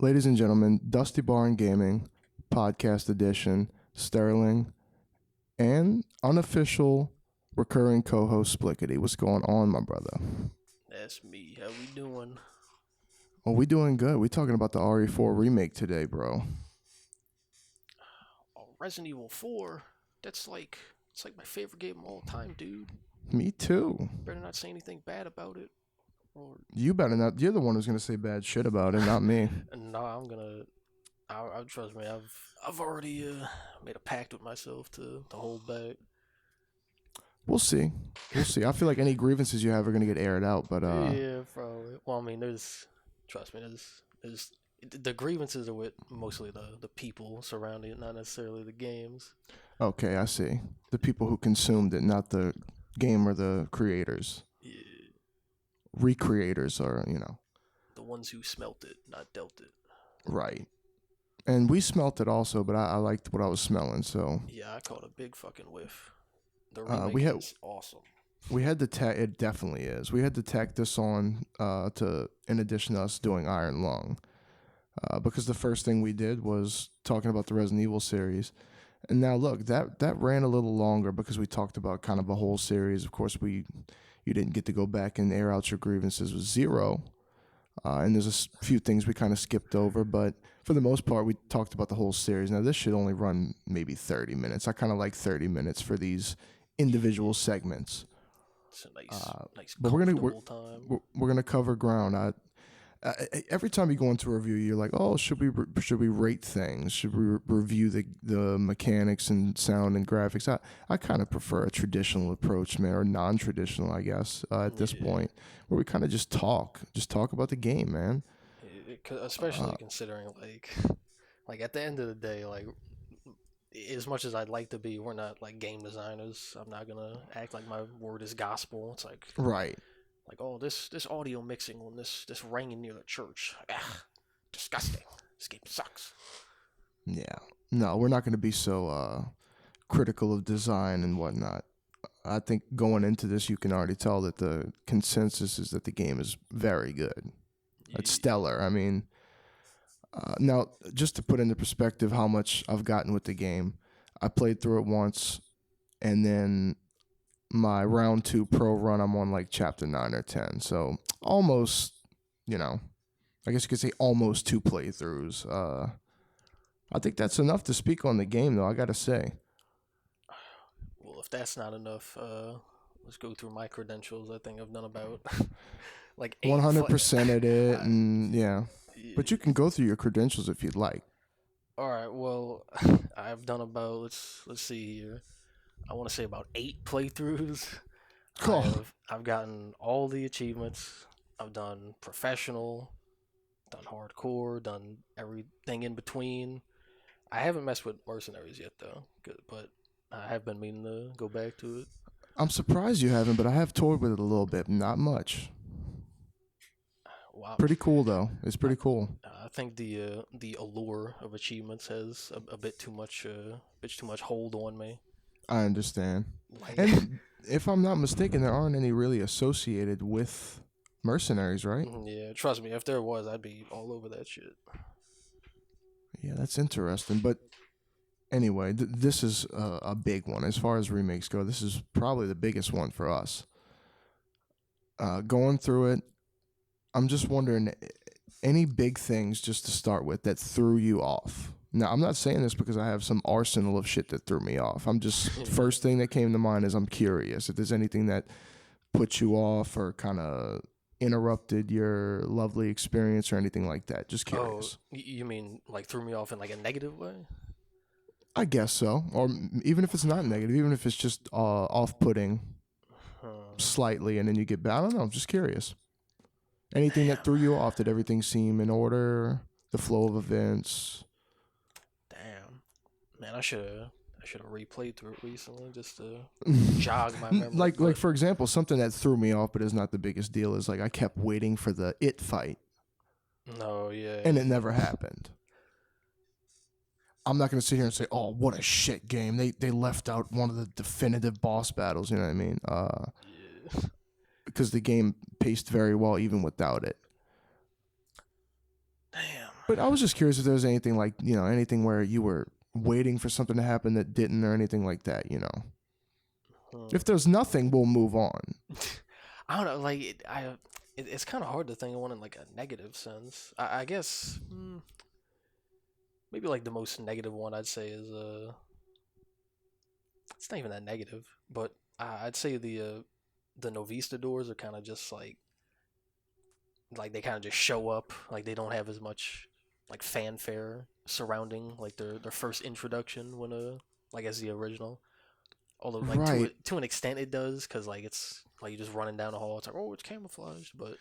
Ladies and gentlemen, Dustybarngaming podcast edition, Sterling, and unofficial recurring co-host Splickety. What's going on, my brother? That's me. How we doing? Oh, we doing good. We talking about the RE4 remake today, bro. Oh, Resident Evil 4. It's like my favorite game of all time, dude. Me too. Better not say anything bad about it. Or You better not. You're the one who's gonna say bad shit about it, not me. no, I'm gonna. I trust me. I've already made a pact with myself to hold back. We'll see. We'll see. I feel like any grievances you have are gonna get aired out, but Yeah, probably. Well, I mean, trust me, there's the grievances are with mostly the people surrounding it, not necessarily the games. okay, I see. The people who consumed it, not the game or the creators. Yeah. Recreators are, The ones who smelt it, not dealt it. right. And we smelt it also, but I liked what I was smelling, so. Yeah, I caught a big fucking whiff. The remake is awesome. We had to tack. It definitely is. We had to tack this on in addition to us doing Iron Lung, because the first thing we did was talking about the Resident Evil series, and now look, that ran a little longer because we talked about kind of a whole series. Of course, you didn't get to go back and air out your grievances with Zero, and there's a few things we kind of skipped over, but for the most part, we talked about the whole series. Now this should only run maybe 30 minutes. I kind of like 30 minutes for these individual segments. It's a nice but we're gonna cover ground. Every time you go into a review, you're like, oh, should we rate things? Should we review the mechanics and sound and graphics? I kind of prefer a traditional approach, man, or non-traditional, I guess, at this point, where we kind of just talk about the game, man. Especially considering like at the end of the day, like as much as I'd like to be, we're not like game designers. I'm not gonna act like my word is gospel. It's like right. Like, oh, this audio mixing on this ringing near the church. Disgusting. This game sucks. Yeah. No, we're not going to be so critical of design and whatnot. I think going into this, you can already tell that the consensus is that the game is very good. It's stellar. I mean, now, just to put into perspective how much I've gotten with the game, I played through it once, and then my round 2 pro run, I'm on like chapter 9 or 10. So almost, I guess you could say almost 2 playthroughs. I think that's enough to speak on the game, though, I got to say. Well, if that's not enough, let's go through my credentials. I think I've done about like 100% at it, and yeah. But you can go through your credentials if you'd like. All right, well, I've done about, let's see here. I want to say about 8 playthroughs. Oh. I've gotten all the achievements. I've done professional, done hardcore, done everything in between. I haven't messed with mercenaries yet though, but I have been meaning to go back to it. I'm surprised you haven't, but I have toyed with it a little bit, not much. Wow. Pretty cool though. It's pretty cool. I think the allure of achievements has a bit too much hold on me. I understand. And if I'm not mistaken, there aren't any really associated with mercenaries, right? Yeah, trust me, if there was, I'd be all over that shit. Yeah, that's interesting. But anyway, this is a big one. As far as remakes go, this is probably the biggest one for us. Going through it, I'm just wondering, any big things just to start with that threw you off? Now, I'm not saying this because I have some arsenal of shit that threw me off. I'm just, first thing that came to mind is I'm curious if there's anything that put you off or kind of interrupted your lovely experience or anything like that. Just curious. Oh, you mean like threw me off in like a negative way? I guess so. Or even if it's not negative, even if it's just off-putting slightly and then you get back. I don't know. I'm just curious. Anything that threw you off? Did everything seem in order? The flow of events? Man, I should have replayed through it recently just to jog my memory. Like for example, something that threw me off but is not the biggest deal is like I kept waiting for the It fight. No, yeah. And it never happened. I'm not going to sit here and say, oh, what a shit game. They left out one of the definitive boss battles, you know what I mean? Because the game paced very well even without it. Damn. But I was just curious if there was anything like, anything where you were waiting for something to happen that didn't or anything like that. If there's nothing, we'll move on. I don't know. Like it's kind of hard to think of one in like a negative sense. I guess maybe like the most negative one I'd say is it's not even that negative, but I'd say the Novista doors are kind of just like they kind of just show up. Like they don't have as much like fanfare surrounding like their first introduction when like as the original. Although like Right. to an extent it does, because like it's like you're just running down the hall. It's like, oh, it's camouflaged, but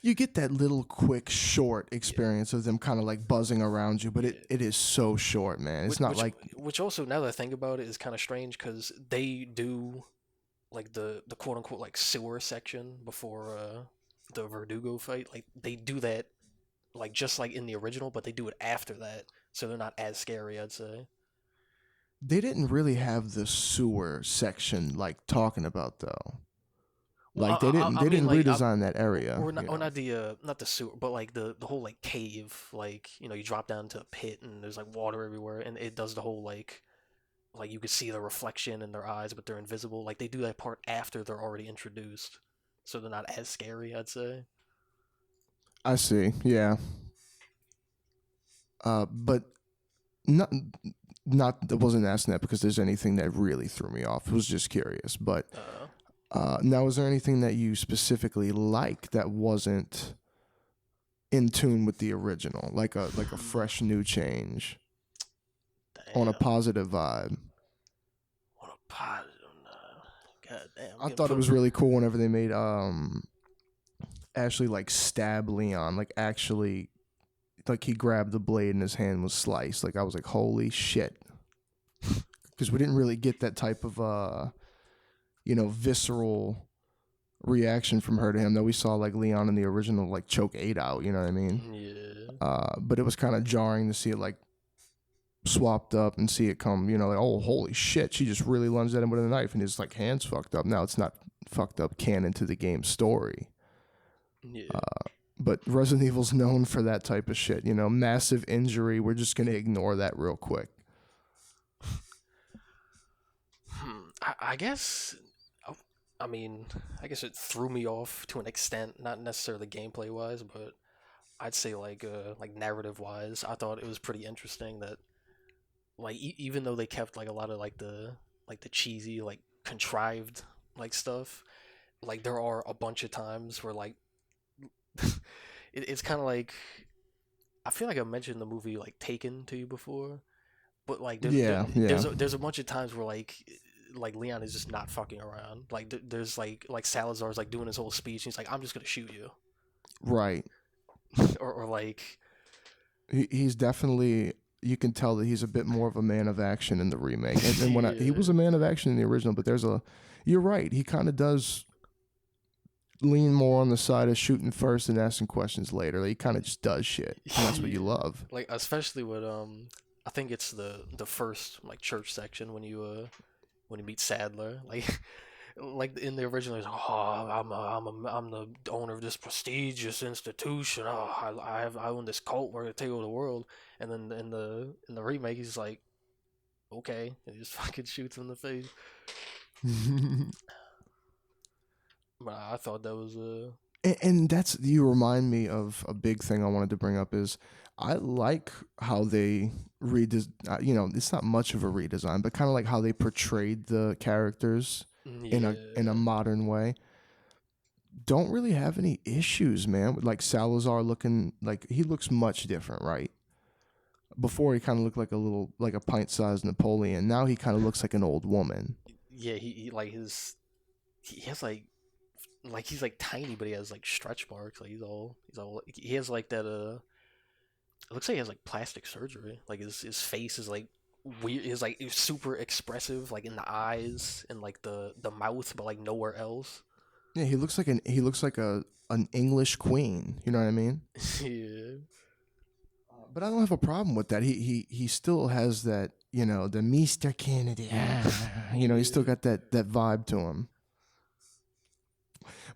You get that little quick short yeah, experience of them kind of like buzzing around you, but yeah. it is so short, man. It's not like Which also, now that I think about it, is kind of strange because they do like the quote unquote like sewer section before the Verdugo fight. Like they do that like just like in the original, but they do it after that, so they're not as scary, I'd say. they didn't really have the sewer section like talking about though. Well, Like they didn't I they mean didn't like redesign that area, or not the sewer, but like the whole like cave, like you drop down to a pit and there's like water everywhere, and it does the whole like you could see the reflection in their eyes, but they're invisible. Like they do that part after they're already introduced, so they're not as scary, I'd say. I see. Yeah. But not not I wasn't asking that because there's anything that really threw me off. I was just curious. But Uh, now, is there anything that you specifically like that wasn't in tune with the original, like a fresh new change on a Damn, positive vibe? what a positive. God damn, I'm I getting thought it put. was really cool whenever they made Ashley like stab Leon, like actually like he grabbed the blade and his hand was sliced. Like I was like, holy shit, because we didn't really get that type of visceral reaction from her to him that we saw like Leon in the original like choke 8 out. You know what I mean? Yeah, But it was kind of jarring to see it like swapped up and see it come, like, oh, holy shit, she just really lunged at him with a knife and his like hands fucked up. Now it's not fucked up canon to the game story. yeah. But Resident Evil's known for that type of shit, massive injury. We're just going to ignore that real quick. I guess. I mean, I guess it threw me off to an extent, not necessarily gameplay wise, but I'd say like narrative wise, I thought it was pretty interesting that like even though they kept like a lot of like the cheesy like contrived like stuff, like there are a bunch of times where like it's kind of like I feel like I mentioned the movie like Taken to you before, but like Yeah, yeah. there's a bunch of times where like Leon is just not fucking around. Like there's like Salazar's like doing his whole speech. And he's like, I'm just gonna shoot you, Right. or like He's definitely, you can tell that he's a bit more of a man of action in the remake. And he yeah, was a man of action in the original, but you're right. He kind of does lean more on the side of shooting first and asking questions later. Like, he kind of just does shit. And that's what you love. like especially with I think it's the first like church section when you meet Sadler, like in the original, he's like, oh, I'm the owner of this prestigious institution. Oh, I own this cult. We're gonna take over the world. And then in the remake, he's like, okay, and he just fucking shoots him in the face. But I thought that was And that's, you remind me of a big thing I wanted to bring up is I like how they it's not much of a redesign, but kind of like how they portrayed the characters in a yeah, modern way. Don't really have any issues, man. With like Salazar looking like he looks much different, right? Before he kind of looked like a pint-sized Napoleon. Now he kind of looks like an old woman. yeah. He like he has like he's like tiny, but he has like stretch marks. Like he's all he has like that it looks like he has like plastic surgery. Like his face is like weird. Is like super expressive, like in the eyes and like the mouth, but like nowhere else. Yeah, he looks like an English queen. You know what I mean? Yeah, But I don't have a problem with that. He still has that, the Mr. Kennedy. He's still got that vibe to him.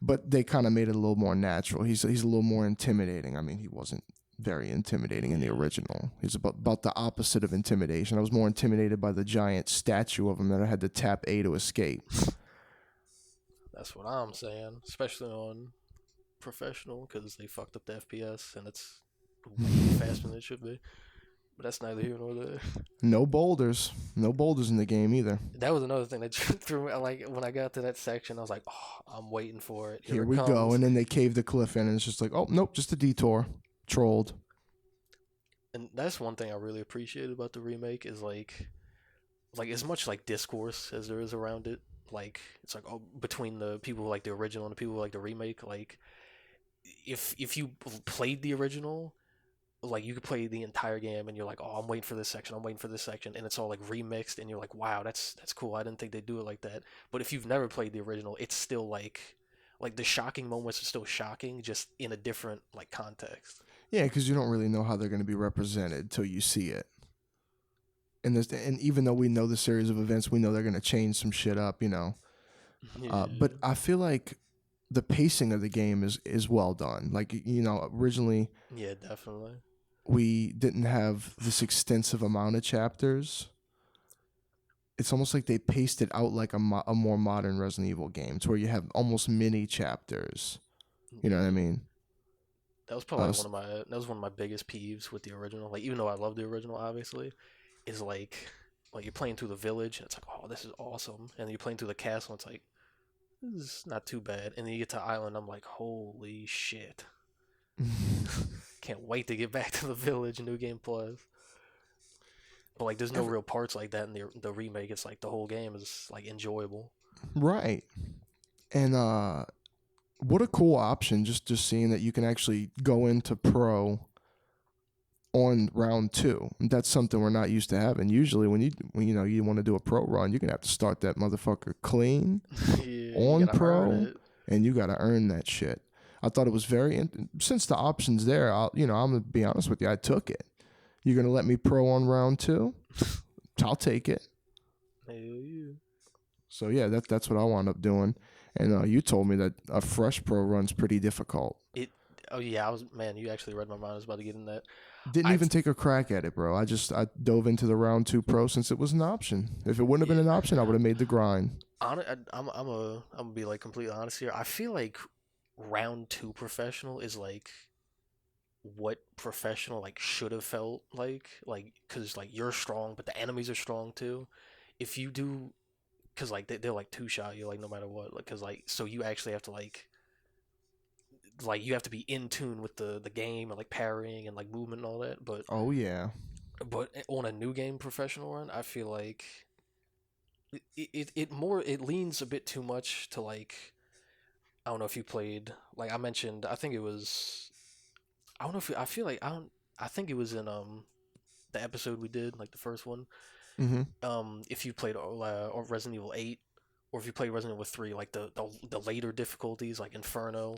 But they kind of made it a little more natural. He's a little more intimidating. I mean, he wasn't very intimidating in the Yeah, original. He's about the opposite of intimidation. I was more intimidated by the giant statue of him that I had to tap A to escape. that's what I'm saying. Especially on professional, because they fucked up the FPS and it's way faster than it should be. But that's neither here nor there. No boulders. No boulders in the game either. That was another thing that threw me. Like when I got to that section, I was like, "Oh, I'm waiting for it. Here Here it we go. comes." And then they cave the cliff in, and it's just like, oh, nope, just a detour. Trolled. And that's one thing I really appreciated about the remake is like as much like discourse as there is around it. Like it's like oh, between the people who like the original and the people who like the remake. Like if you played the original, like you could play the entire game and you're like, oh, I'm waiting for this section, I'm waiting for this section, and it's all like remixed, and you're like, wow, that's cool. I didn't think they'd do it like that. But if you've never played the original, it's still like the shocking moments are still shocking, just in a different like context. Yeah, because you don't really know how they're going to be represented till you see it. And even though we know the series of events, we know they're going to change some shit up, you know. But I feel like the pacing of the game is well done. Like, you know, originally Yeah, definitely. we didn't have this extensive amount of chapters. It's almost like they paced it out like a more modern Resident Evil game, to where you have almost mini chapters. You know what I mean? That was probably S- that was one of my biggest peeves with the original. Like even though I love the original, obviously, is like you're playing through the village and it's like, oh, this is awesome, and then you're playing through the castle and it's like, this is not too bad, and then you get to island, I'm like, holy shit, can't wait to get back to the village. New Game Plus. But like, there's no Every- real parts like that in the remake. It's like the whole game is like enjoyable. right. And what a cool option, just seeing that you can actually go into pro on round 2. That's something we're not used to having. Usually when you know you want to do a pro run, you're going to have to start that motherfucker clean Yeah, you on gotta earn pro, it. and you got to earn that shit. I thought it was since the options there, I'm going to be honest with you, I took it. You're going to let me pro on round 2? I'll take it. Hell yeah. So yeah, that's what I wound up doing. And you told me that a fresh pro run's pretty difficult. It. Oh yeah, I was man. You actually read my mind. I was about to get in that. Didn't I've even take a crack at it, bro. I dove into the round 2 pro since it was an option. If it wouldn't have been an option, I would have made the grind. I'm gonna be like completely honest here. I feel like round 2 professional is like what professional like should have felt like because like you're strong, but the enemies are strong too. If you do, because like they'll like two shot you like no matter what, like because like so you actually have to like you have to be in tune with the game and like parrying and like movement and all that. Oh yeah. But on a new game professional run, I feel like it leans a bit too much to like I don't know if you played like I mentioned I think it was I don't know if I feel like I think it was in the episode we did like the first one Mm-hmm. if you played or Resident Evil 8 or if you played Resident Evil 3 like the later difficulties like Inferno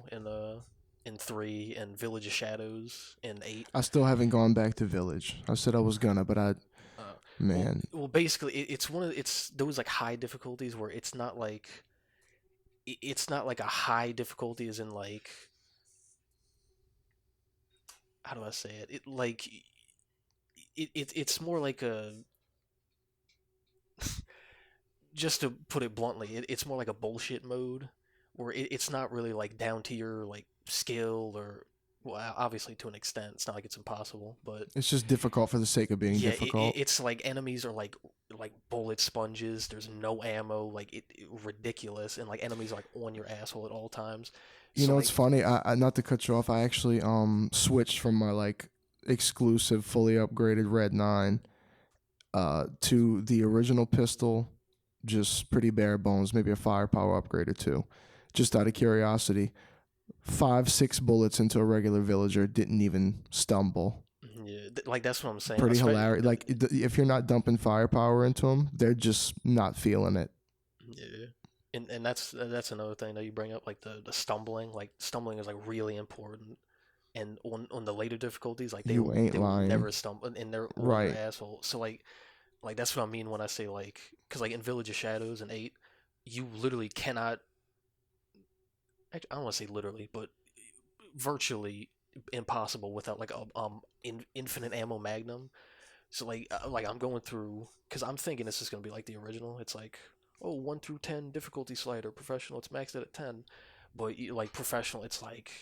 in 3 and Village of Shadows in 8. I still haven't gone back to Village. I said I was gonna, but uh, man. well basically it's one of it's those like high difficulties where it's not like a high difficulty as in like how do I say it? It like it's more like a just to put it bluntly, it's more like a bullshit mode where it's not really like down to your like skill or well obviously to an extent it's not like it's impossible but It's just difficult for the sake of being yeah difficult. it's like enemies are like bullet sponges. There's no ammo, like ridiculous, and like enemies are like on your asshole at all times. You So know, like it's funny. I not to cut you off. I actually switched from my like exclusive, fully upgraded Red 9 to the original pistol, just pretty bare bones. Maybe a firepower upgrade or two, just out of curiosity. 5, 6 bullets into a regular villager, didn't even stumble. yeah, like that's what I'm saying. Pretty hilarious. Like if you're not dumping firepower into them, they're just not feeling it. Yeah, and that's another thing that you bring up, like the stumbling. Like stumbling is like really important. And on the later difficulties, like You ain't they will lying. never stumble, and they're on Right. your asshole. So like that's what I mean when I say like, because like in Village of Shadows and 8, you literally cannot. I don't want to say literally, but virtually impossible without like a infinite ammo magnum. So like I'm going through because I'm thinking this is gonna be like the original. It's like, oh, 1 through 10 difficulty slider. Professional, it's maxed at 10. But like professional, it's like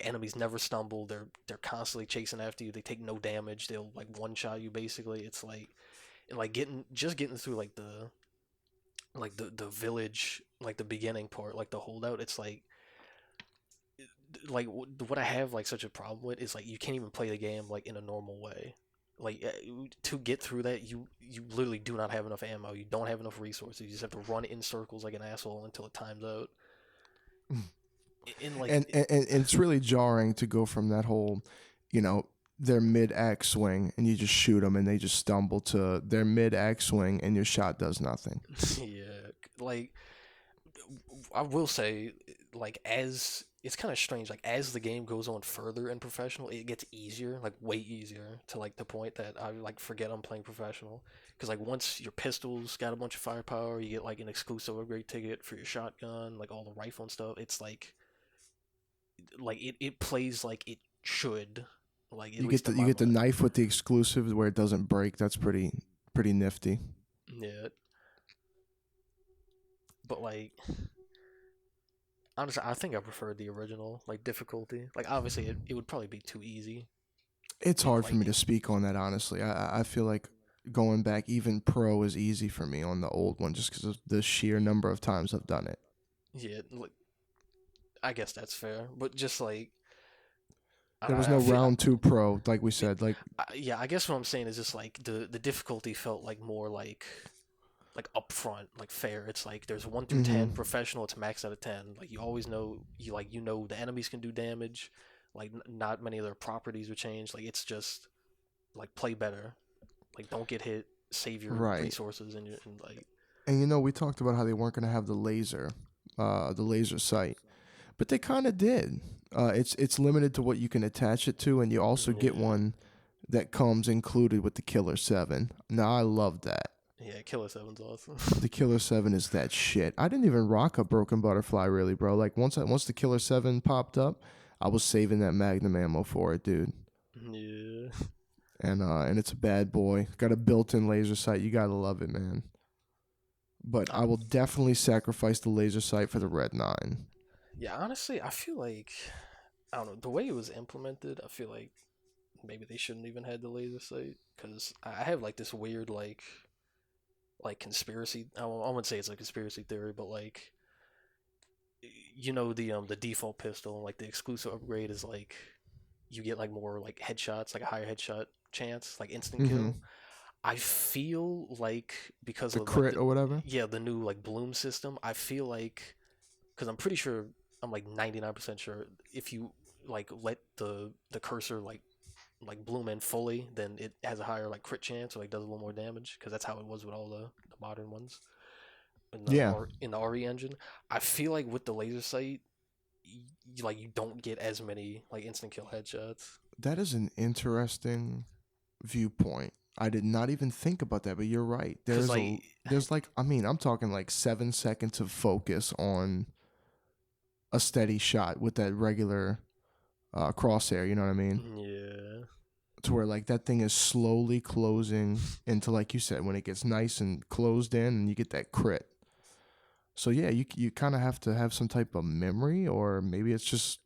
enemies never stumble. They're constantly chasing after you. They take no damage. They'll like one shot you basically. It's like and like getting through like the village, like the beginning part, like the holdout. It's like what I have like such a problem with is like you can't even play the game like in a normal way. Like to get through that, you literally do not have enough ammo. You don't have enough resources. You just have to run in circles like an asshole until it times out. In like, And it's really jarring to go from that whole, you know, their mid axe swing and you just shoot them and they just stumble to their mid axe swing and your shot does nothing. yeah, like I will say, like as it's kind of strange. Like as the game goes on further in professional, it gets easier, like way easier, to like the point that I like forget I'm playing professional. Because like once your pistols got a bunch of firepower, you get like an exclusive upgrade ticket for your shotgun, like all the rifle and stuff. It's like it plays like it should, like at least in You my get the mind. knife with the exclusive where it doesn't break. That's pretty nifty. Yeah, but like honestly, I think I prefer the original like difficulty. Like obviously, it would probably be too easy. It's hard for Like me to speak on that honestly. I feel like going back even pro is easy for me on the old one just because of the sheer number of times I've done it. yeah, like I guess that's fair. But just like There was I no feel, round two pro, like we said. Like, yeah, I guess what I'm saying is just like the difficulty felt like more like upfront, like fair. It's like there's 1 through 10 mm-hmm. professional. It's max out of 10. Like you always know you know the enemies can do damage. Like not many of their properties are changed. Like it's just like play better. Like don't get hit. Save your Right. resources and like And you know, we talked about how they weren't going to have the laser sight, but they kind of did. It's limited to what you can attach it to, and you also get yeah, one that comes included with the Killer 7. Now I love that. yeah. Killer Seven's awesome. The Killer 7 is that shit. I didn't even rock a Broken Butterfly really, bro. Like once the Killer 7 popped up, I was saving that Magnum ammo for it, dude. yeah. And it's a bad boy. Got a built-in laser sight. You gotta love it, man. But Uh, I will definitely sacrifice the laser sight for the Red 9. yeah, honestly, I feel like I don't know the way it was implemented. I feel like maybe they shouldn't even had the laser sight because I have like this weird like conspiracy. I wouldn't say it's a conspiracy theory, but like you know the default pistol, like the exclusive upgrade is like you get like more like headshots, like a higher headshot chance, like instant Mm-hmm. kill. I feel like because The of like crit or whatever. the new like bloom system, I feel like because I'm pretty sure I'm like 99% sure if you like let the cursor like bloom in fully, then it has a higher like crit chance or like does a little more damage because that's how it was with all the modern ones Yeah, in the RE engine. I feel like with the laser sight, like you don't get as many like instant kill headshots that is an interesting viewpoint. I did not even think about that, but you're right. because like There's like I mean, I'm talking like 7 seconds of focus on a steady shot with that regular crosshair. You know what I mean? yeah To where like that thing is slowly closing into like you said when it gets nice and closed in and you get that crit. So yeah, you kind of have to have some type of memory or maybe it's just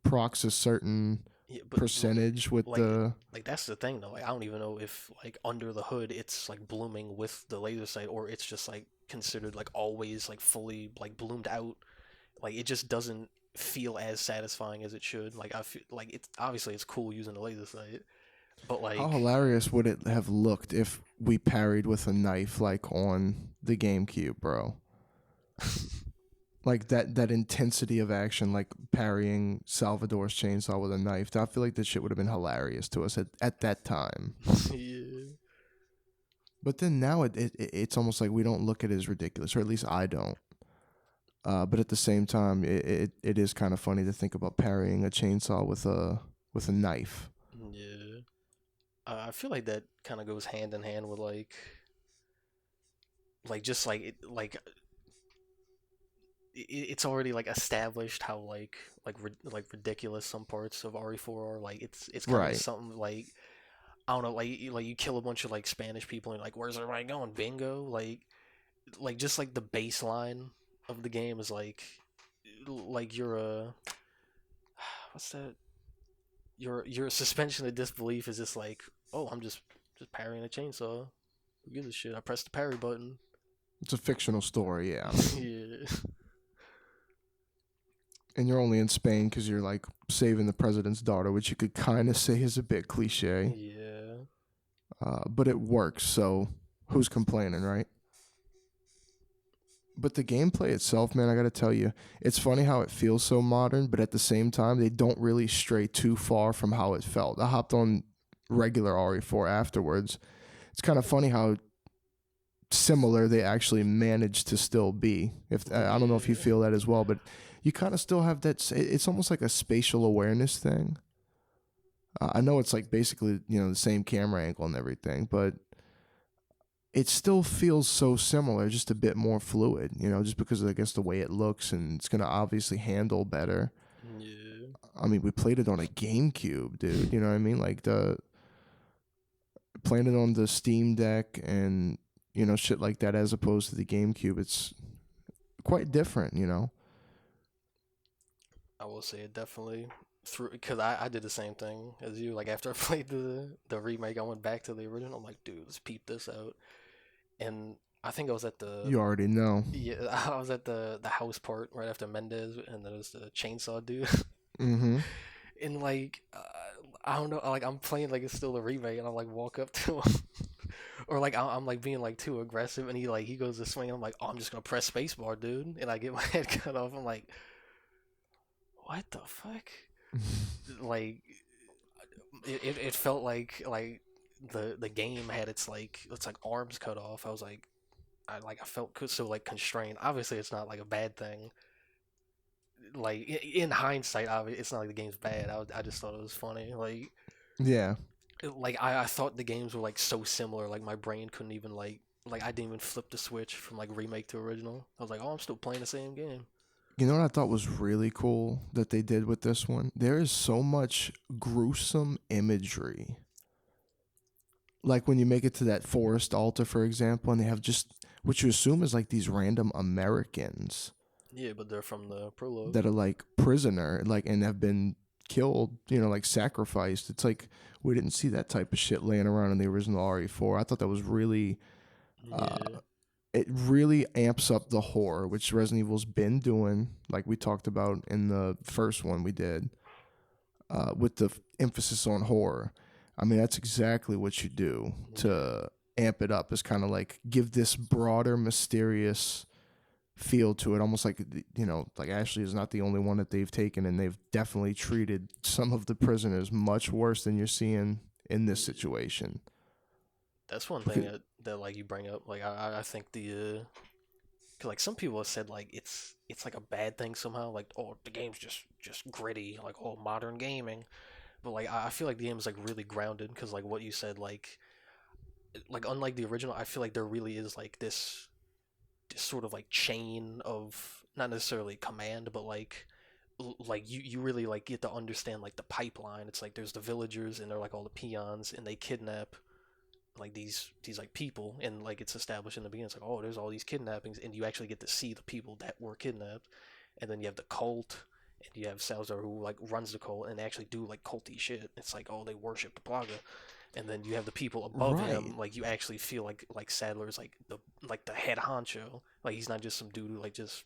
procs a certain yeah but percentage with like the like that's the thing though. Like I don't even know if like under the hood it's like blooming with the laser sight or it's just like considered like always like fully like bloomed out. Like it just doesn't feel as satisfying as it should. Like I feel like it's obviously it's cool using the laser sight, but how like hilarious would it have looked if we parried with a knife like on the GameCube, bro? Like that intensity of action, like parrying Salvador's chainsaw with a knife. I feel like this shit would have been hilarious to us at that time. yeah. But then now it's almost like we don't look at it as ridiculous, or at least I don't. But at the same time, it is kind of funny to think about parrying a chainsaw with a knife. Yeah. I feel like that kind of goes hand in hand with like just like it like it's already like established how like ridiculous some parts of RE4 are. Like it's kind of Right. something like I don't know, like you kill a bunch of like Spanish people and like where's everybody going? Bingo? Like just like the baseline of the game is like you're a what's that? Your suspension of disbelief is just like, oh, I'm just parrying a chainsaw. Who gives a shit? I pressed the parry button. It's a fictional story, yeah. Yeah. And you're only in Spain because you're like saving the president's daughter, which you could kind of say is a bit cliche, Yeah. but it works. So who's complaining, right? But the gameplay itself, man, I gotta tell you, it's funny how it feels so modern, but at the same time, they don't really stray too far from how it felt. I hopped on regular RE4 afterwards. It's kind of funny how similar they actually managed to still be. If I don't know if you Yeah. feel that as well, but you kind of still have that. It's almost like a spatial awareness thing. I know it's like basically the same camera angle and everything, but it still feels so similar, just a bit more fluid. Just because of, I guess, the way it looks, and it's gonna obviously handle better. Yeah. I mean, we played it on a GameCube, dude. You know what I mean? Like the playing it on the Steam Deck and shit like that, as opposed to the GameCube. It's quite different. I will say it definitely through because I did the same thing as you. Like after I played the remake, I went back to the original. I'm like, dude, let's peep this out. And I think I was at the You already know. yeah, I was at the house part right after Mendez, and there was the chainsaw dude. Mm-hmm. And like I don't know, like I'm playing like it's still a remake, and I like walk up to him, or like I'm like being like too aggressive, and he goes to swing, and I'm like, oh, I'm just gonna press spacebar, dude, and I get my head cut off. I'm like, what the fuck? Like it felt like the game had its like arms cut off. I was like I felt so like constrained. Obviously, it's not like a bad thing. Like in hindsight, obviously, it's not like the game's bad. I just thought it was funny. Yeah. Like I thought the games were like so similar. Like my brain couldn't even like I didn't even flip the switch from like remake to original. I was like, oh, I'm still playing the same game. You know what I thought was really cool that they did with this one? There is so much gruesome imagery. Like when you make it to that forest altar, for example, and they have just what you assume is like these random Americans Yeah, but they're from the prologue. that are like prisoner, like, and have been killed, like sacrificed. It's like we didn't see that type of shit laying around in the original RE4. I thought that was really, uh, Yeah, it really amps up the horror, which Resident Evil's been doing, like we talked about in the first one we did, with the emphasis on horror. I mean, that's exactly what you do yeah. to amp it up. Is kind of like give this broader, mysterious feel to it, almost like like Ashley is not the only one that they've taken, and they've definitely treated some of the prisoners much worse than you're seeing in this Yeah. situation. That's one thing Because, that like you bring up. Like I think cause like some people have said like it's like a bad thing somehow. Like oh the game's just gritty. Like oh modern gaming. But like I feel like the game is like really grounded because like what you said like unlike the original, I feel like there really is like this sort of like chain of not necessarily command, but like you really like get to understand like the pipeline. It's like there's the villagers and they're like all the peons and they kidnap like these like people and like it's established in the beginning. It's like oh there's all these kidnappings and you actually get to see the people that were kidnapped, and then you have the cult and you have Salazar who like runs the cult and they actually do like culty shit. It's like oh they worship the Plaga, and then you have the people above right. him. Like you actually feel like Sadler's like the head honcho. Like he's not just some dude who like just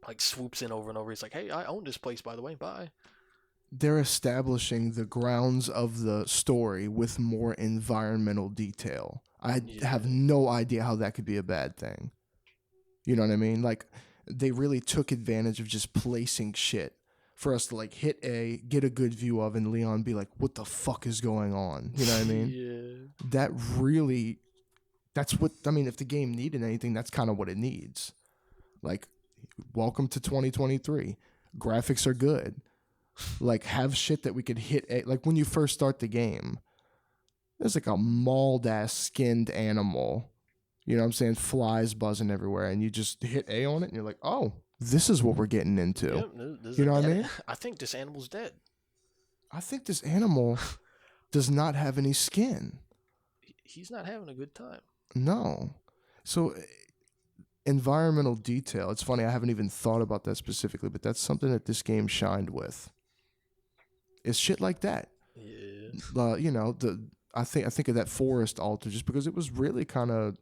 like swoops in over and over. He's like, hey, I own this place by the way. Bye. They're establishing the grounds of the story with more environmental detail. I have Yeah. no idea how that could be a bad thing. You know what I mean? Like they really took advantage of just placing shit for us to like hit A, get a good view of, and Leon be like, "What the fuck is going on?" You know what I mean? Yeah. That really, that's what I mean. If the game needed anything, that's kind of what it needs. Like, welcome to 2023. Graphics are good. Like, have shit that we could hit A. Like when you first start the game, there's like a mauled ass skinned animal. You know what I'm saying? Flies buzzing everywhere, and you just hit A on it, and you're like, "Oh." this is what we're getting into. Yep, this is You a know what I dead. mean? I think this animal's dead. I think this animal does not have any skin. He's not having a good time. No. So environmental detail. It's funny, I haven't even thought about that specifically, but that's something that this game shined with. It's shit like that. Yeah. You know, I think of that forest altar just because it was really kind of.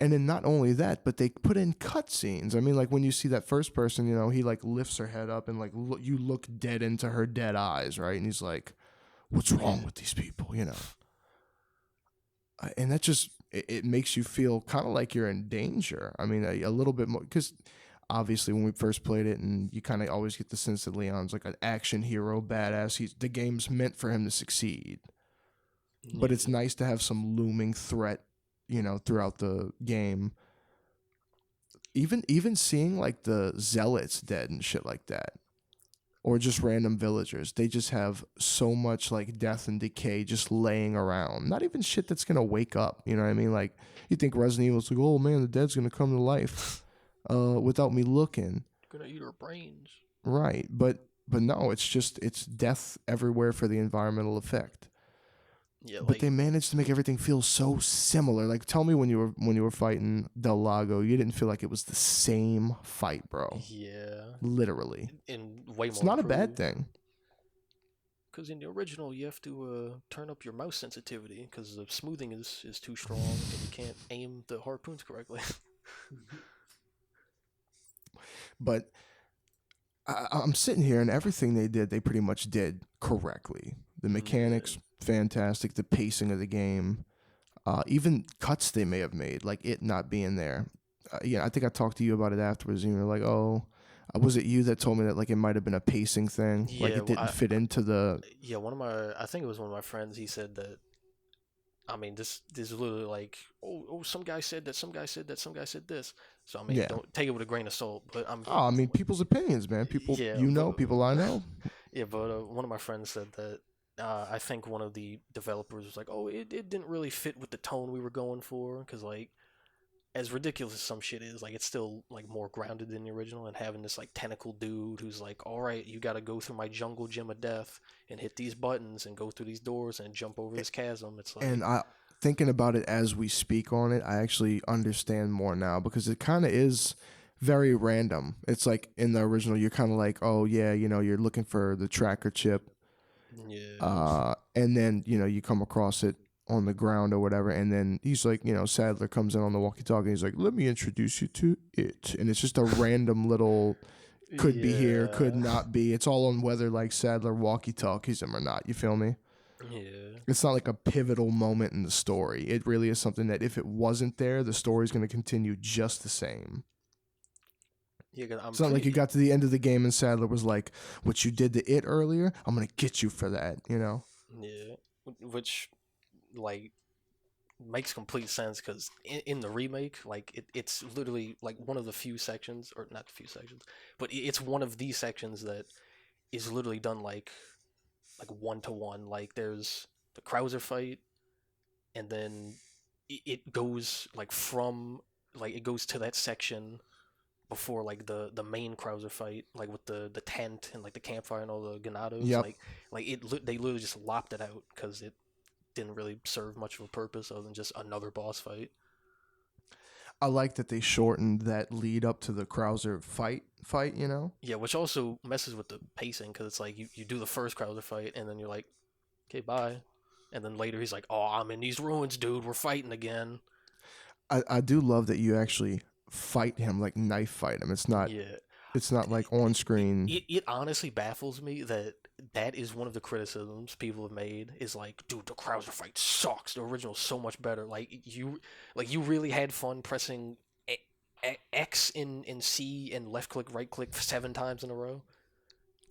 And then not only that, but they put in cutscenes. I mean, like when you see that first person, you know, he like lifts her head up and like you look dead into her dead eyes, right? And he's like, "What's wrong with these people?" You know, and that just it makes you feel kind of like you're in danger. I mean, a little bit more because obviously when we first played it, and you kind of always get the sense that Leon's like an action hero, badass. The game's meant for him to succeed, but it's Yeah. nice to have some looming threat, you know, throughout the game. Even seeing like the zealots dead and shit like that, or just random villagers, they just have so much like death and decay just laying around. Not even shit that's gonna wake up. You know what I mean? Like you think Resident Evil's like, oh man, the dead's gonna come to life, without me looking. Gonna eat our brains. Right, but no, it's death everywhere for the environmental effect. Yeah, But like they managed to make everything feel so similar. Like, tell me when you were fighting Del Lago, you didn't feel like it was the same fight, bro. yeah, Literally, and way it's more not a bad improved. thing. Because in the original, you have to turn up your mouse sensitivity because the smoothing is too strong and you can't aim the harpoons correctly. But I'm sitting here, and everything they did, they pretty much did correctly. The Yeah. mechanics, fantastic. The pacing of the game, even cuts they may have made, like it not being there. Yeah, I think I talked to you about it afterwards, and you were like, "Oh, was it you that told me that like it might have been a pacing thing, like Yeah, it didn't fit into the." yeah, one of my, I think it was one of my friends. He said that. I mean, this is literally like, some guy said that, some guy said that, some guy said this. So I mean, Yeah. don't take it with a grain of salt. But I'm, Oh, I mean, people's opinions, man. People yeah, you but know, people I know. yeah, but one of my friends said that. I think one of the developers was like, "Oh, it didn't really fit with the tone we were going for, because like as ridiculous as some shit is, like it's still like more grounded than the original, and having this like tentacle dude who's like, all right, you got to go through my jungle gym of death and hit these buttons and go through these doors and jump over this chasm. It's like, And I thinking about it as we speak on it, I actually understand more now because it kind of is very random. It's like in the original, you're kind of like, oh yeah, you know, you're looking for the tracker chip, yeah, and then you know you come across it on the ground or whatever, and then he's like, you know, Sadler comes in on the walkie-talkie, and he's like, let me introduce you to it, and it's just a random little. Could be here, could yeah, not be. It's all on whether like Sadler walkie-talkies him or not. You feel me? yeah, It's not like a pivotal moment in the story. It really is something that if it wasn't there, the story's going to continue just the same. yeah. 'Cause I'm It's not like you pretty, got to the end of the game and Sadler was like, "What you did to it earlier, I'm going to get you for that." You know? yeah, which like makes complete sense because in the remake, like it's literally like one of the few sections, or not the few sections, but it's one of these sections that is literally done like one to one. Like there's the Krauser fight, and then it goes like from like it goes to that section before like the main Krauser fight, like with the tent and like the campfire and all the ganados. Yep. Like they literally just lopped it out because it didn't really serve much of a purpose other than just another boss fight. I like that they shortened that lead up to the Krauser fight, you know? Yeah, which also messes with the pacing because it's like you do the first Krauser fight and then you're like, okay, bye. And then later he's like, oh, I'm in these ruins, dude. We're fighting again. I do love that you actually fight him, like knife fight him. Yeah. It's not like on screen. It honestly baffles me that that is one of the criticisms people have made is like, dude, the Krauser fight sucks. The original's so much better. Like you really had fun pressing X in C and left click, right click 7 times in a row.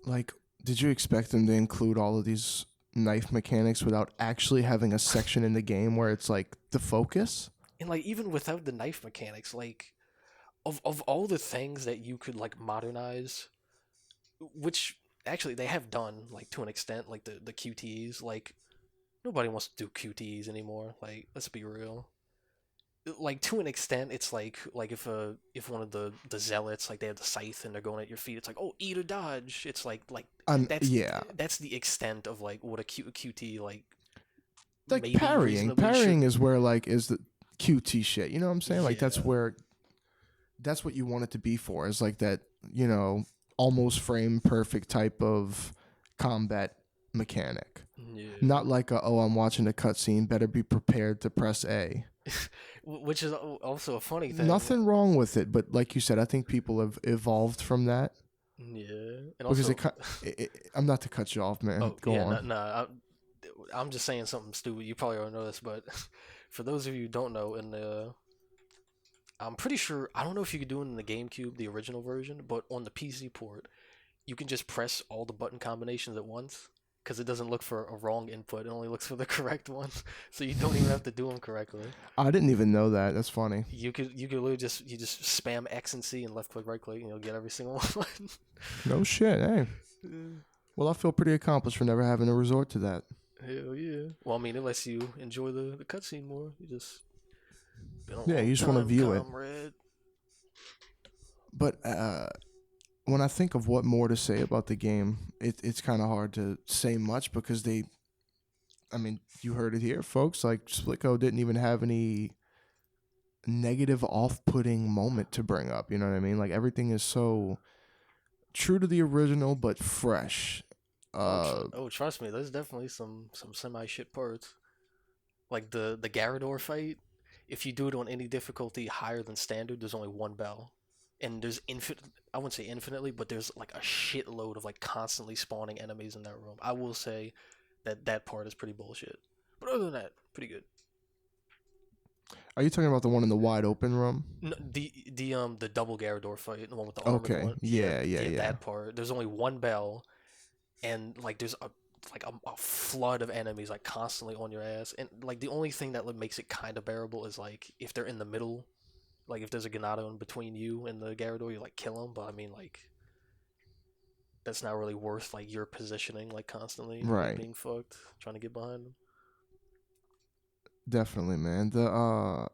Like, did you expect them to include all of these knife mechanics without actually having a section in the game where it's like the focus? And like even without the knife mechanics, like of all the things that you could like modernize, which actually they have done like to an extent, like the QTEs, like nobody wants to do QTEs anymore. Like let's be real. like to an extent, it's like if one of the zealots, like they have the scythe and they're going at your feet, it's like, oh, eat or dodge. It's like that's Yeah, that's the extent of like what a QT like like maybe reasonably should parrying is be. where like is the QT shit. You know what I'm saying? Like that's Yeah, where that's what you want it to be for. Is like that, you know, almost frame perfect type of combat mechanic. Not yeah. like a, oh, I'm watching a cutscene, better be prepared to press A. Which is also a funny thing. Nothing wrong with it, but like you said, I think people have evolved from that Yeah, and because also, I'm not to cut you off, man. oh Go yeah, on. no, no, I'm just saying something stupid. You probably already know this, but for those of you who don't know, in the I'm pretty sure I don't know if you could do it in the GameCube, the original version, but on the PC port, you can just press all the button combinations at once because it doesn't look for a wrong input. It only looks for the correct ones, so you don't even have to do them correctly. I didn't even know that. That's funny. You could literally just spam X and C and left click right click and you'll get every single one. No shit. Hey. Well, I feel pretty accomplished for never having to resort to that. Hell yeah. Well, I mean, it lets you enjoy the cutscene more. You just been a Yeah, long you just want to time, view it. comrade. But when I think of what more to say about the game, it's kind of hard to say much because I mean, you heard it here, folks. Like, Splicko didn't even have any negative, off putting moment to bring up. You know what I mean? Like, everything is so true to the original, but fresh. Trust me, there's definitely some semi shit parts. Like the Garador fight. If you do it on any difficulty higher than standard, there's only one bell, and there's infinite. I wouldn't say infinitely, but there's like a shitload of like constantly spawning enemies in that room. I will say that part is pretty bullshit. But other than that, pretty good. Are you talking about the one in the wide open room? No, the double Garador fight, the one with the armored Okay. one. Yeah, Yeah, yeah, yeah, yeah. that part. There's only one bell, and like there's a flood of enemies like constantly on your ass, and like the only thing that makes it kind of bearable is like if they're in the middle, like if there's a Ganado in between you and the Garador, you like kill them. But I mean, like that's not really worth like your positioning like constantly like Right. being fucked trying to get behind them. Definitely, man. The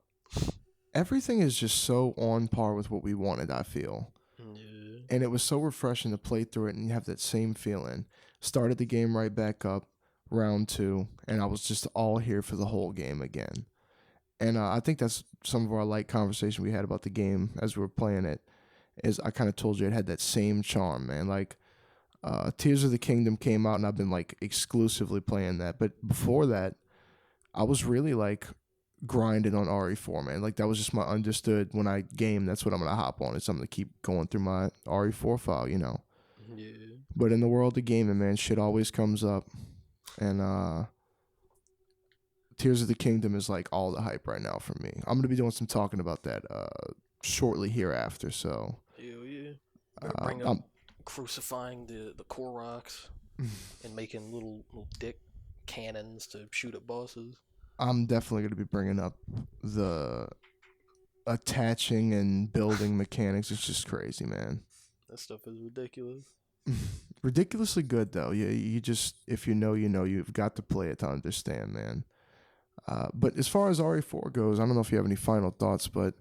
everything is just so on par with what we wanted, I feel. Yeah, And it was so refreshing to play through it and you have that same feeling. Started the game right back up, round two, and I was just all here for the whole game again. And I think that's some of our light conversation we had about the game as we were playing it. Is I kind of told you it had that same charm, man. Like Tears of the Kingdom came out, and I've been like exclusively playing that. But before that, I was really like grinding on RE4, man. Like that was just my understood when I game. That's what I'm gonna hop on. It's I'm gonna keep going through my RE4 file, you know. yeah. But in the world of gaming, man, shit always comes up, and Tears of the Kingdom is like all the hype right now for me. I'm gonna be doing some talking about that shortly hereafter. So Hell yeah. Better bring up I'm crucifying the Koroks and making little dick cannons to shoot at bosses. I'm definitely gonna be bringing up the attaching and building mechanics. It's just crazy, man. That stuff is ridiculous. Ridiculously good though. You just if you know, you know. You've got to play it to understand, man. But as far as RE4 goes, I don't know if you have any final thoughts, but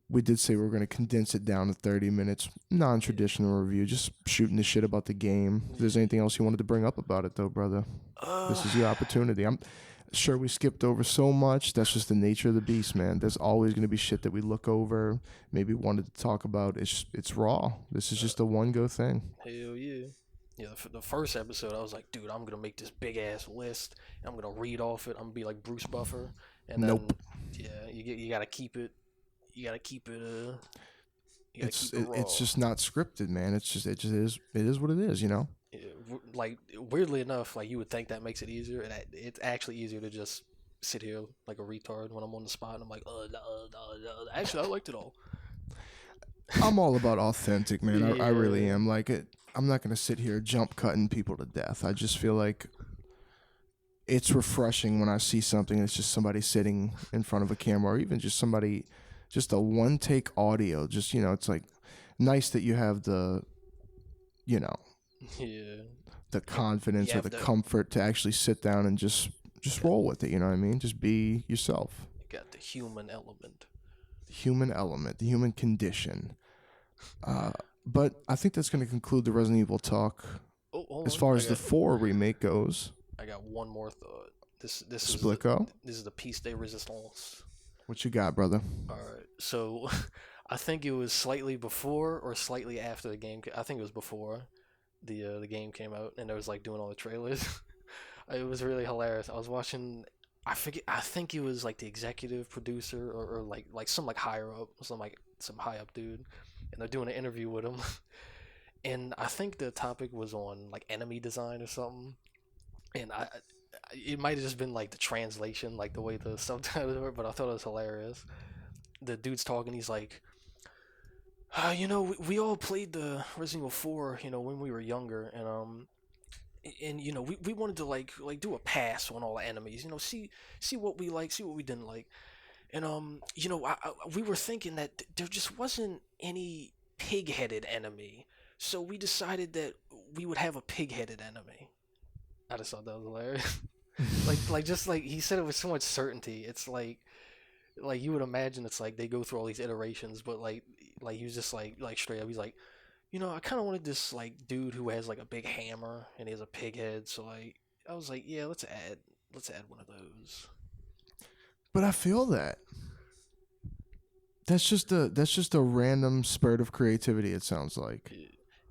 we did say we were going to condense it down to 30 minutes. Non-traditional review, just shooting the shit about the game. If there's anything else you wanted to bring up about it, though, brother, Uh, this is your opportunity. I'm sure we skipped over so much. That's just the nature of the beast, man. There's always going to be shit that we look over, maybe wanted to talk about. It's raw. This is just a one-go thing. Hell yeah. Yeah, the first episode, I was like, dude, I'm gonna make this big ass list. And I'm gonna read off it. I'm gonna be like Bruce Buffer, and then Nope. yeah, you gotta keep it. You gotta keep it. You gotta It's keep it raw. it's just not scripted, man. It just is. It is what it is, you know. Yeah, like weirdly enough, like you would think that makes it easier, and it's actually easier to just sit here like a retard when I'm on the spot and I'm like, actually, I liked it all. I'm all about authentic, man. I really Yeah, am. Like it, I'm not gonna sit here jump cutting people to death. I just feel like it's refreshing when I see something that's just somebody sitting in front of a camera, or even just somebody, just a one take audio. Just it's like nice that you have the, you know, yeah. the And you confidence or have the the comfort to actually sit down and just roll with it. You know what I mean? Just be yourself. got the human element. The human element, the human condition. But I think that's going to conclude the Resident Evil talk. Oh, hold As on. far as the 4 remake goes, I got one more thought. This Splicko, is the piece de resistance. what you got, brother? All right. So I think it was slightly before or slightly after the game. I think it was before the game came out, and I was like doing all the trailers. It was really hilarious. I was watching. I forget. I think it was like the executive producer or like some like higher up, some high up dude, and they're doing an interview with him. And I think the topic was on like enemy design or something. And it might have just been like the translation, like the way the subtitles were, but I thought it was hilarious. The dude's talking. He's like, we all played the Resident Evil 4, when we were younger, and we wanted to like do a pass on all the enemies, see what we like, see what we didn't like, and we were thinking that there just wasn't any pig-headed enemy, so we decided that we would have a pig-headed enemy. I just thought that was hilarious. just like he said it with so much certainty. It's like you would imagine it's like they go through all these iterations, but like he was just like straight up. He's like, I kind of wanted this like dude who has like a big hammer and he has a pig head. So like I was like, yeah, let's add one of those. But I feel that that's just a random spurt of creativity. It sounds like,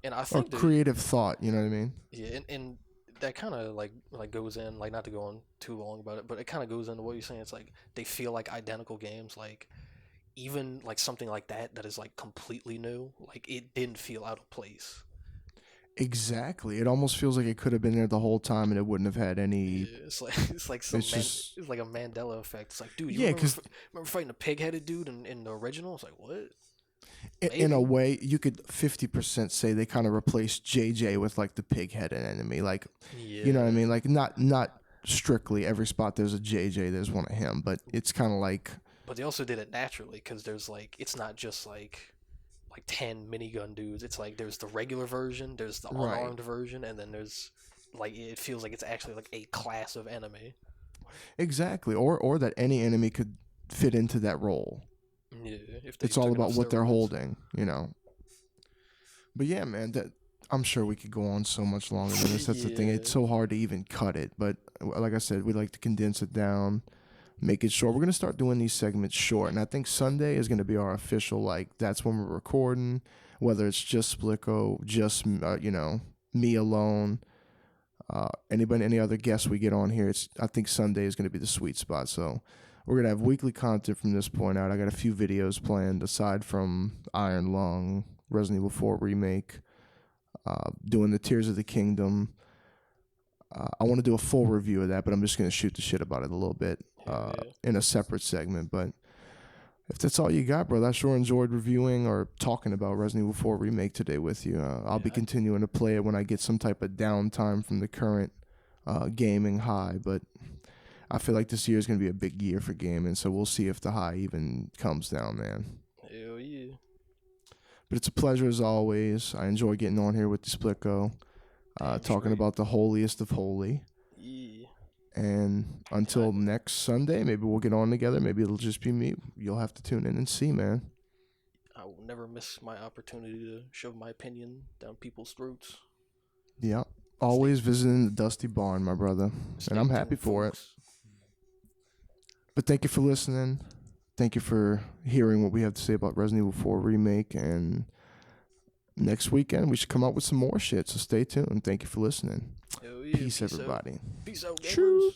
and I think creative thought. You know what I mean? Yeah, and that kind of like goes in, like, not to go on too long about it, but it kind of goes into what you're saying. It's like they feel like identical games, like even like something like that is like completely new, like it didn't feel out of place. Exactly. It almost feels like it could have been there the whole time and it wouldn't have had any. Yeah, it's like it's like a Mandela effect. It's like, dude, you remember fighting a pig-headed dude in the original? It's like, what? In a way, you could 50% say they kind of replaced JJ with like the pig-headed enemy. Like, you know what I mean? Like not strictly every spot there's a JJ, there's one of him, but it's kind of like. But they also did it naturally because there's like it's not just like 10 minigun dudes. It's like there's the regular version, there's the unarmed version, and then there's like it feels like it's actually like a class of enemy. Exactly, or that any enemy could fit into that role. Yeah, it's all about what they're holding, But yeah, man, I'm sure we could go on so much longer than this. That's the thing. It's so hard to even cut it. But like I said, we like to condense it down, make it short. We're going to start doing these segments short. And I think Sunday is going to be our official, like, that's when we're recording, whether it's just Splicko, just, me alone, any other guests we get on here. I think Sunday is going to be the sweet spot. So we're going to have weekly content from this point out. I got a few videos planned aside from Iron Lung, Resident Evil 4 Remake, doing the Tears of the Kingdom. I want to do a full review of that, but I'm just going to shoot the shit about it a little bit in a separate segment. But if that's all you got, brother, I sure enjoyed reviewing or talking about Resident Evil 4 Remake today with you. I'll be continuing to play it when I get some type of downtime from the current gaming high, but I feel like this year is going to be a big year for gaming, so we'll see if the high even comes down, man. Hell yeah. But it's a pleasure as always. I enjoy getting on here with the Splicko, talking about the holiest of holy. Yeah. And until next Sunday, maybe we'll get on together. Maybe it'll just be me. You'll have to tune in and see, man. I will never miss my opportunity to shove my opinion down people's throats. Yeah. Always visiting the Dusty Barn, my brother. And I'm happy for it. But thank you for listening. Thank you for hearing what we have to say about Resident Evil 4 Remake. And next weekend, we should come out with some more shit. So stay tuned. Thank you for listening. Yeah, Peace, everybody. Peace out, gamers.